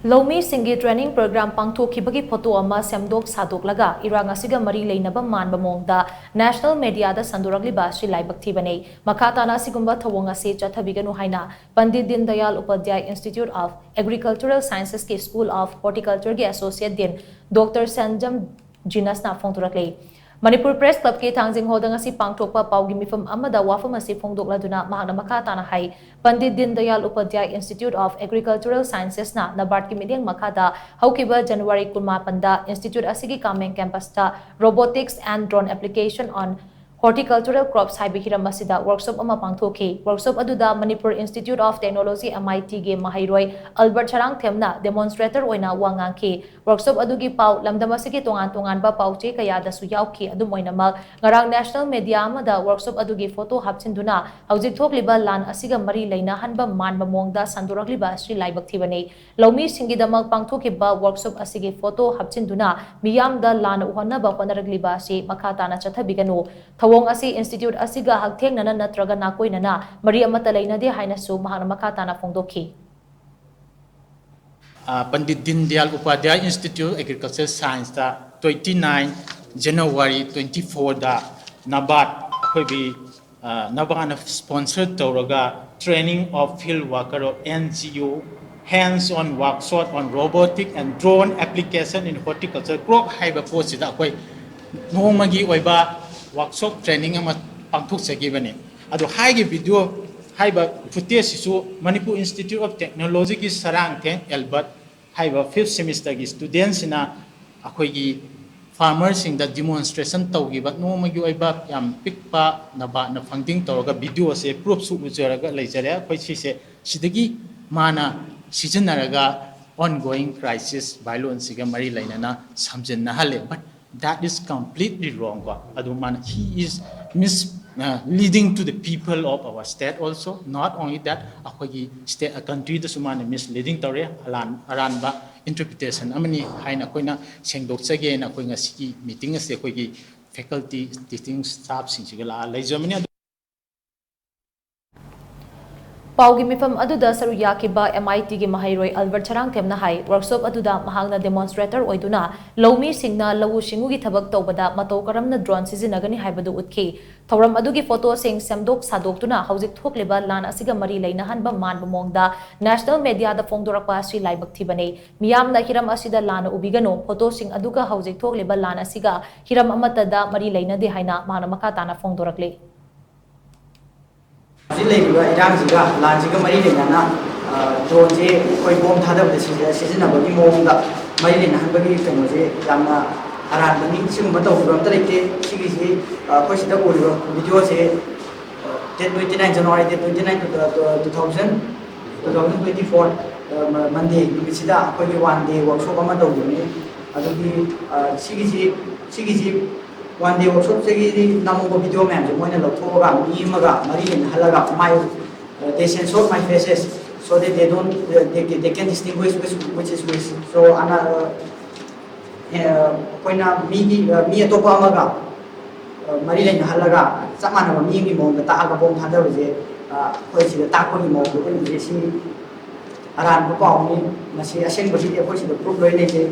Loumee singi training program pangthokhibagi photo ama semdok shadoklaga Irangsiga mari Leinaba Manba Maongda national media da Sandorakliba Laibak Thibani makha tana asigumba thouong ase chathabiganu haina Pandit Deen Dayal Upadhyaya Institute of Agricultural Sciences ke School of Horticulture ke associate Deen Dr. Senjam Jinus na phongdorakli Manipur Press Club ke thangjing hodang asi pangthokpa paugi mifam amada wafam asi phongdokladuna mahakna makha tana hai Pandit Deen Dayal Upadhyaya Institute of Agricultural Sciences na nabat ki midyang makhada haukiba January 18 da Institute asigi kameng campus ta robotics and drone application on horticultural crops haibi hiram asida workshop ama pangthokhi workshop aduda Manipur Institute of Technology MIT ge mahairoi Albert Charang themna demonstrator oina wangangki workshop adugi pau lamdam asigi tongan ba pauche kaya da su yauki adum oina mak ngarang national media amada workshop adugi photo hapchinduna haujik thokliba lan asiga mari leina hanba manba Maongda Sandorakliba Laibak Thibani Loumee singidamak pangthokhiba workshop asigi photo hapchinduna miyamda lan uhannaba honaragliba si makha tana chathabiganu thouong asi institute asiga haktheng nana natraga nakoi nana mari amata leina de haina su mahana makha tana phongdokhi Pandit Deen Dayal Upadhyaya Institute of Agricultural Science da 29 January 24 da nabat khoibi nabana sponsored tawraga training of field worker of NGO hands-on workshop on robotic and drone application in horticulture crop haiba post da koi nomagi oiba workshop training ama pangthok sagibani ado haigi video haiba footage su Manipur Institute of Technology ki sarang the Albert haiba 5th semester ki students na akoi gi farmers sing da demonstration tawgiba nomagi oiba yam pikpa naba na funding tawga video se proof su ujaraga leijare akoi si se sidagi mana sijanaraga ongoing crisis violence ga mari lainana samjen na hale but that is completely wrong. He is leading to the people of our state also. Not only that, our state a country the suman misleading tore aranba interpretation. Amani haina koina shengdok sage na koina siki meeting as the faculty teaching staff sinchigala lejamani. Paugi mifam aduda saru yakiba MIT gi mahairoi Albert Charang themna hai workshop aduda mahangna demonstrator oiduna Loumee singna lawu shingu gi thabak tawbada mato karamna drone sizinagani haibadu utkhi thoram adugi photo sing semdok sadoktuna haujik thokleba lan asiga mari leina hanba manba Maongda national media da phongdorakpa Laibak Thibani miyamna hiram asida lan ubigano photo sing aduga haujik thokleba lan asiga hiram amata da mari leina de haina mahana makha tana phongdorakli Irangsiga, Lainsiga mari leina drone je koi bomb thadabda sizinabagi Maongda mari leina hanbagi kanoje yamna aranbani sigumba tawbra amta leite sigi koi sida uriba video se 29 January 2024 Monday sida koi one day workshop ama tawbani adugi sigi one day workshop segi namu video man jo moina lokhoga mi maga mari in halaga my they censor my faces so that they don't they can distinguish which is which so ana koina mi atopa maga mari in halaga samana mi ngi mo ta aga bom thada je koi si ta ko ni mo ko ni si aran ko pa ni na si aseng basi ko si proof loi le je